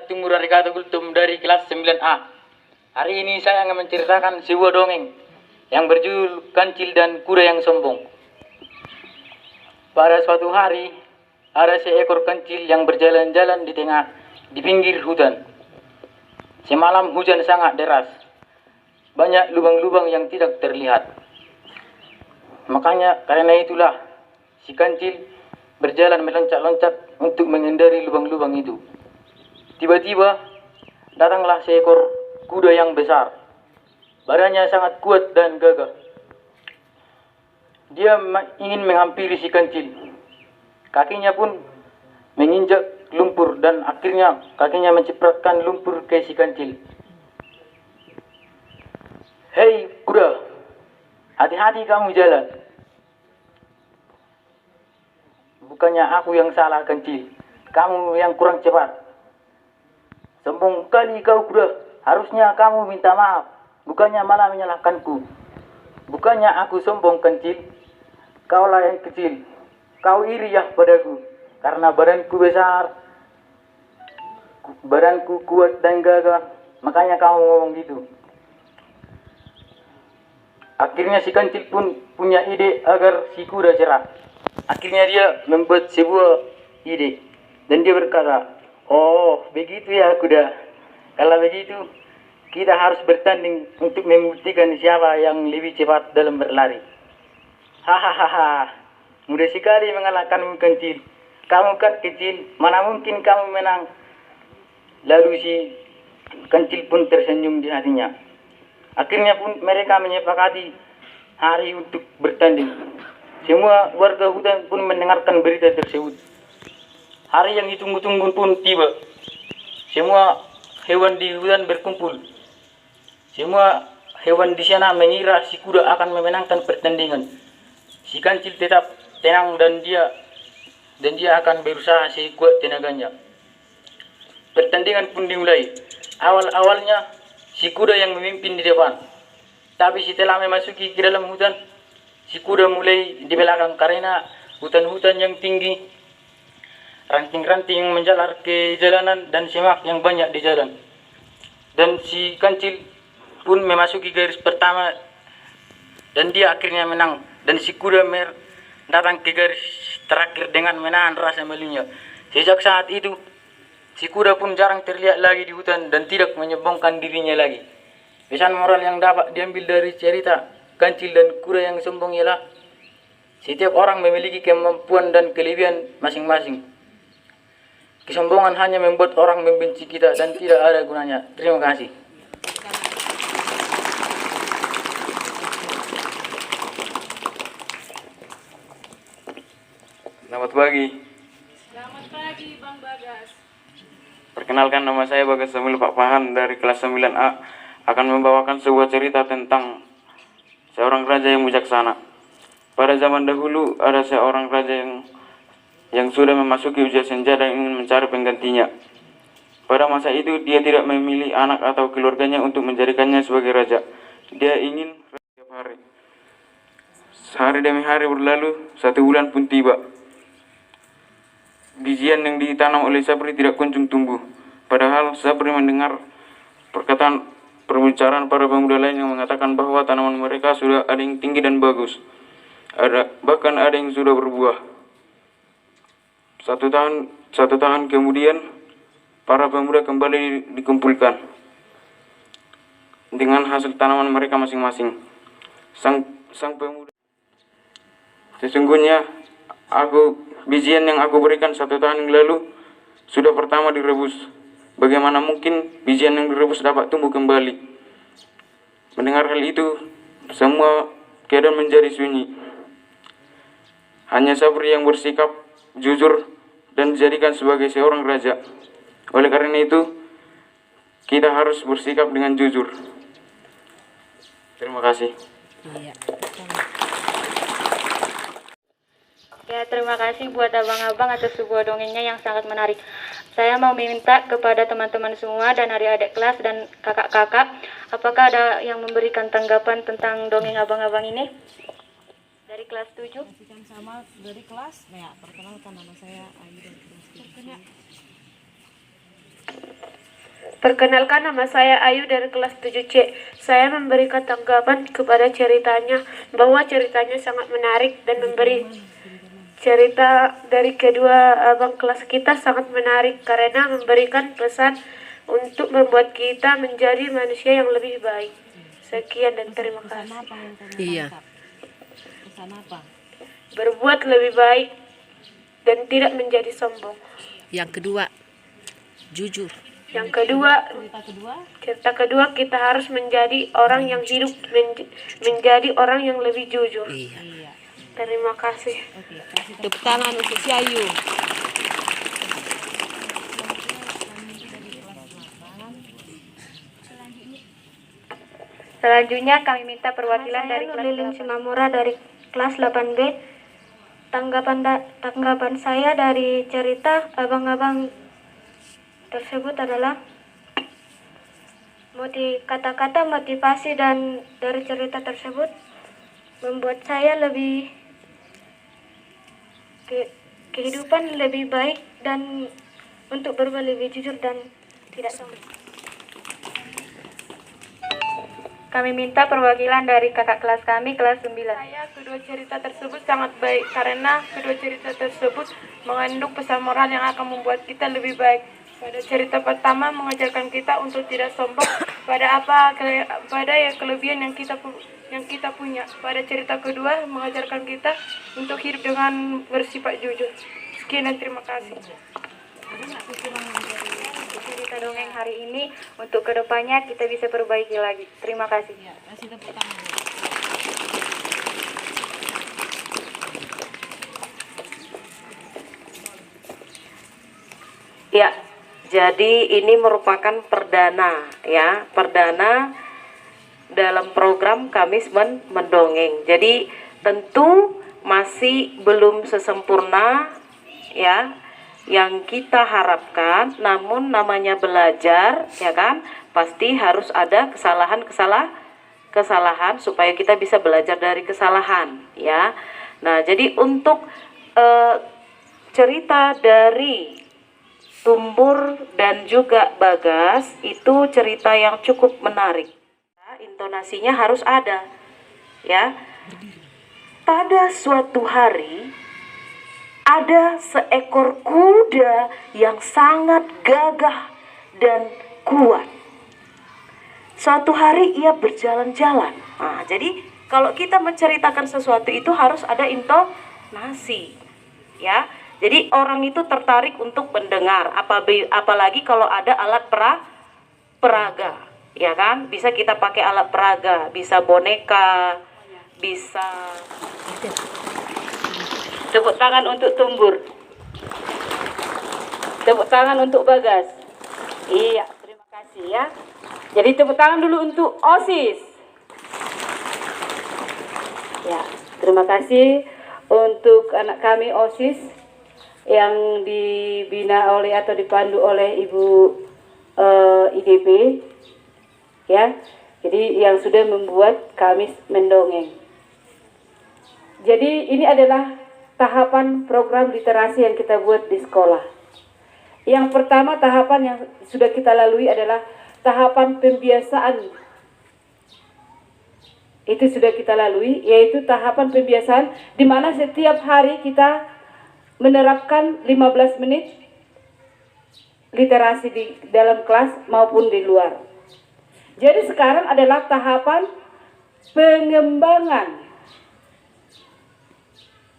Tumur dari Kata Kultum dari kelas 9A. Hari ini saya akan menceritakan sebuah dongeng yang berjudul Kancil dan Kuda yang Sombong. Pada suatu hari, ada seekor kancil yang berjalan-jalan di pinggir hutan. Semalam hujan sangat deras. Banyak lubang-lubang yang tidak terlihat. Makanya karena itulah si kancil berjalan meloncat-loncat untuk menghindari lubang-lubang itu. Tiba-tiba datanglah seekor kuda yang besar. Badannya sangat kuat dan gagah. Dia ingin menghampiri si kancil. Kakinya pun menginjak lumpur dan akhirnya kakinya mencipratkan lumpur ke si kancil. Hei kuda, hati-hati kamu jalan. Bukannya aku yang salah kancil, kamu yang kurang cepat. Sombong kali kau kuda, harusnya kamu minta maaf, bukannya malah menyalahkanku. Bukannya aku sombong kancil, kaulah yang kecil. Kau iri ya padaku, karena badanku besar, badanku kuat dan gagah, makanya kamu ngomong gitu. Akhirnya si kancil pun punya ide agar si kuda cerah. Akhirnya dia membuat sebuah ide dan dia berkata, "Oh, begitu ya kuda. Kalau begitu, kita harus bertanding untuk membuktikan siapa yang lebih cepat dalam berlari." Hahaha, mudah sekali mengalahkanmu kancil. Kamu kan kecil, mana mungkin kamu menang. Lalu si kancil pun tersenyum di hatinya. Akhirnya pun mereka menyepakati hari untuk bertanding. Semua warga hutan pun mendengarkan berita tersebut. Hari yang ditunggu-tunggu pun tiba. Semua hewan di hutan berkumpul. Semua hewan di sana mengira si kuda akan memenangkan pertandingan. Si kancil tetap tenang dan dia akan berusaha sekuat tenaganya. Pertandingan pun dimulai. Awal-awalnya si kuda yang memimpin di depan. Tapi setelah memasuki ke dalam hutan, si kuda mulai di belakang karena hutan-hutan yang tinggi, ranting-ranting yang menjalar ke jalanan dan semak yang banyak di jalan. Dan si kancil pun memasuki garis pertama dan dia akhirnya menang. Dan si kuda datang ke garis terakhir dengan menahan rasa malunya. Sejak saat itu, si kuda pun jarang terlihat lagi di hutan dan tidak menyombongkan dirinya lagi. Pesan moral yang dapat diambil dari cerita Kancil dan Kuda yang Sombong ialah setiap orang memiliki kemampuan dan kelebihan masing-masing. Kesombongan hanya membuat orang membenci kita dan tidak ada gunanya. Terima kasih. Selamat pagi. Selamat pagi, Bang Bagas. Perkenalkan, nama saya Bagas Samuel Pak Pahan dari kelas 9A akan membawakan sebuah cerita tentang seorang raja yang bijaksana. Pada zaman dahulu ada seorang raja yang sudah memasuki usia senja dan ingin mencari penggantinya. Pada masa itu dia tidak memilih anak atau keluarganya untuk menjadikannya sebagai raja. Dia ingin setiap hari. Hari demi hari berlalu, 1 bulan pun tiba. Bijian yang ditanam oleh Sabri tidak kunjung tumbuh. Padahal Sabri mendengar perbicaraan para pemuda lain yang mengatakan bahwa tanaman mereka sudah ada yang tinggi dan bagus. Bahkan ada yang sudah berbuah. Satu tahun kemudian, para pemuda kembali dikumpulkan dengan hasil tanaman mereka masing-masing. Sang pemuda, sesungguhnya bijian yang aku berikan 1 tahun yang lalu sudah pertama direbus. Bagaimana mungkin bijian yang direbus dapat tumbuh kembali? Mendengar hal itu, semua keadaan menjadi sunyi. Hanya Sabri yang bersikap jujur dan dijadikan sebagai seorang raja. Oleh karena itu, kita harus bersikap dengan jujur. Terima kasih. Ya, terima kasih buat abang-abang atas sebuah dongengnya yang sangat menarik. Saya mau meminta kepada teman-teman semua dan adik-adik kelas dan kakak-kakak, apakah ada yang memberikan tanggapan tentang dongeng abang-abang ini? Dari kelas 7. Yang sama dari kelas, perkenalkan nama saya Ayu dari kelas 7. Perkenalkan, nama saya Ayu dari kelas 7C. Saya memberikan tanggapan kepada ceritanya bahwa ceritanya sangat menarik dan memberi cerita dari kedua abang kelas kita sangat menarik karena memberikan pesan untuk membuat kita menjadi manusia yang lebih baik. Sekian dan terima kasih. Iya. Berbuat lebih baik dan tidak menjadi sombong. Yang kedua, jujur. Yang kedua, cerita kedua kita harus menjadi orang yang hidup, menjadi orang yang lebih jujur. Iya. Terima kasih. Tepuk tangan untuk si Ayu. Selanjutnya kami minta perwakilan dari kelas Lilin Simamura dari kelas 8B. Tanggapan saya dari cerita abang-abang tersebut adalah kata-kata motivasi dan dari cerita tersebut membuat saya lebih kehidupan lebih baik dan untuk berbuat lebih jujur dan tidak sombong. Kami minta perwakilan dari kakak kelas kami, kelas 9. Saya kedua cerita tersebut sangat baik karena kedua cerita tersebut mengandung pesan moral yang akan membuat kita lebih baik. Pada cerita pertama mengajarkan kita untuk tidak sombong pada kelebihan yang kita punya. Pada cerita kedua mengajarkan kita untuk hidup dengan bersifat jujur. Sekian dan terima kasih. Cerita dongeng hari ini untuk kedepannya kita bisa perbaiki lagi. Terima kasih. Ya, jadi ini merupakan perdana dalam program Kamis Mendongeng. Jadi tentu masih belum sesempurna ya yang kita harapkan, namun namanya belajar ya kan, pasti harus ada kesalahan supaya kita bisa belajar dari kesalahan ya. Nah, jadi untuk cerita dari Tumbur dan juga Bagas itu cerita yang cukup menarik. Intonasinya harus ada ya. Pada suatu hari ada seekor kuda yang sangat gagah dan kuat. Suatu hari ia berjalan-jalan. Nah, jadi kalau kita menceritakan sesuatu itu harus ada intonasi ya. Jadi orang itu tertarik untuk mendengar, apalagi kalau ada alat peraga, ya kan? Bisa kita pakai alat peraga, bisa boneka, bisa. Tepuk tangan untuk Tumbur. Tepuk tangan untuk Bagas. Iya, terima kasih ya. Jadi tepuk tangan dulu untuk OSIS. Ya, terima kasih untuk anak kami OSIS yang dibina oleh atau dipandu oleh Ibu IDP ya. Jadi yang sudah membuat Kamis Mendongeng. Jadi ini adalah tahapan program literasi yang kita buat di sekolah. Yang pertama tahapan yang sudah kita lalui adalah tahapan pembiasaan. Itu sudah kita lalui, yaitu tahapan pembiasaan di mana setiap hari kita menerapkan 15 menit literasi di dalam kelas maupun di luar. Jadi sekarang adalah tahapan pengembangan.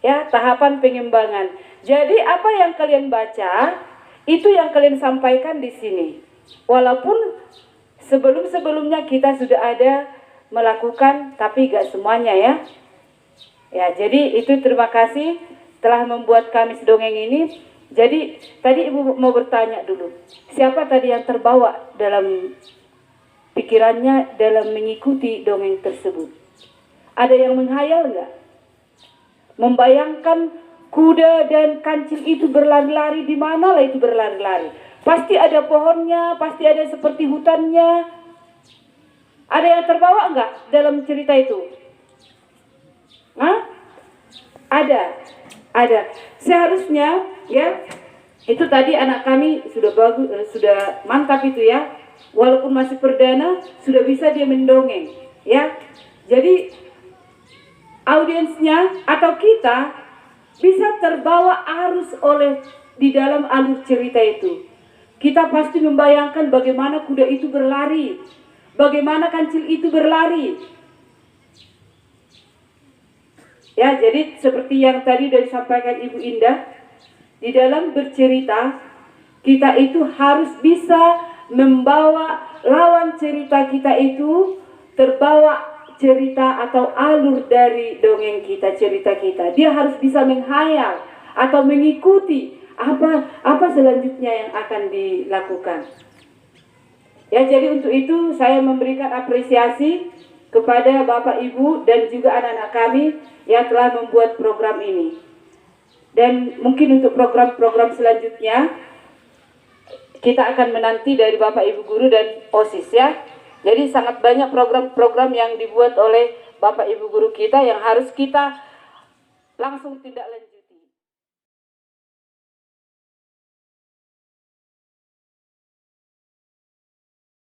Ya, tahapan pengembangan. Jadi apa yang kalian baca, itu yang kalian sampaikan di sini. Walaupun sebelum-sebelumnya kita sudah ada melakukan, tapi gak semuanya ya. Ya, jadi itu terima kasih telah membuat Kamis Dongeng ini. Jadi tadi Ibu mau bertanya dulu, siapa tadi yang terbawa dalam pikirannya dalam mengikuti dongeng tersebut? Ada yang menghayal nggak? Membayangkan kuda dan kancil itu berlari-lari, di mana lah itu berlari-lari? Pasti ada pohonnya, pasti ada seperti hutannya. Ada yang terbawa nggak dalam cerita itu? Hah? Ada. Seharusnya ya Itu tadi anak kami sudah bagus, sudah mantap itu ya. Walaupun masih perdana, sudah bisa dia mendongeng, ya. Jadi audiensnya atau kita bisa terbawa arus oleh di dalam alur cerita itu. Kita pasti membayangkan bagaimana kuda itu berlari, bagaimana kancil itu berlari. Ya, jadi seperti yang tadi sudah disampaikan Ibu Indah, di dalam bercerita, kita itu harus bisa membawa lawan cerita kita itu terbawa cerita atau alur dari dongeng kita, cerita kita. Dia harus bisa menghayal atau mengikuti apa selanjutnya yang akan dilakukan. Ya, jadi untuk itu saya memberikan apresiasi kepada Bapak Ibu dan juga anak-anak kami yang telah membuat program ini. Dan mungkin untuk program-program selanjutnya kita akan menanti dari Bapak Ibu Guru dan OSIS ya. Jadi sangat banyak program-program yang dibuat oleh Bapak Ibu Guru kita yang harus kita langsung tindak lanjut.